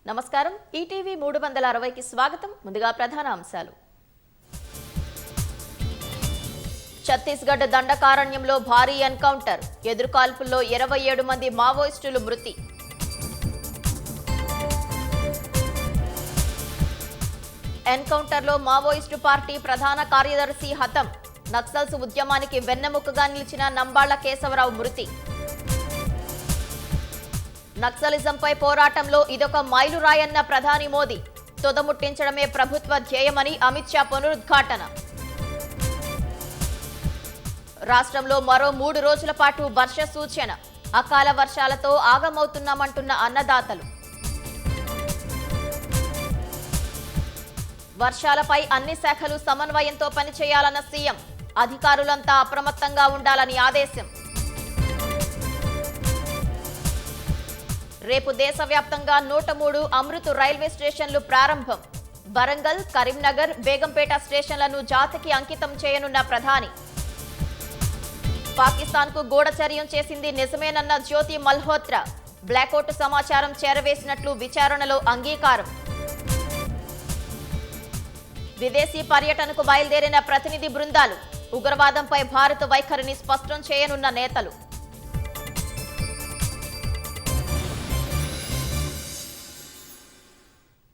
నమస్కారం ఈటీవీ 360కి స్వాగతం ముందుగా ప్రధాన అంశాలు ఛత్తీస్గఢ్ దండకారణ్యంలో భారీ ఎన్కౌంటర్ ఎదురుకాల్పుల్లో 27 మంది మావోయిస్టులు మృతి ఎన్కౌంటర్లో మావోయిస్టు పార్టీ ప్రధాన కార్యదర్శి హతం నక్సల్స్ ఉద్యమానికి వెన్నెముకగా నిలిచిన నంబాళ్ల కేశవరావు మృతి నక్సలిజంపై పోరాటంలో ఇదొక మైలురాయన్న ప్రధాని మోదీ తొదముట్టించడమే ప్రభుత్వ ధ్యేయమని అమిత్ షా పునరుద్ఘాటన రాష్ట్రంలో మరో 3 రోజుల పాటు వర్ష సూచన అకాల వర్షాలతో ఆగమవుతున్నామంటున్న అన్నదాతలు వర్షాలపై అన్ని శాఖలు సమన్వయంతో పనిచేయాలన్న సీఎం అధికారులంతా అప్రమత్తంగా ఉండాలని ఆదేశం రేపు దేశవ్యాప్తంగా 103 అమృత్ రైల్వే స్టేషన్లు ప్రారంభం వరంగల్ కరీంనగర్ బేగంపేట స్టేషన్లను జాతికి అంకితం చేయనున్న ప్రధాని పాకిస్తాన్కు గూఢచర్యం చేసింది నిజమేనన్న జ్యోతి మల్హోత్రా బ్లాకౌట్ సమాచారం చేరవేసినట్లు విచారణలో అంగీకారం విదేశీ పర్యటనకు బయలుదేరిన ప్రతినిధి బృందాలు ఉగ్రవాదంపై భారత వైఖరిని స్పష్టం చేయనున్న నేతలు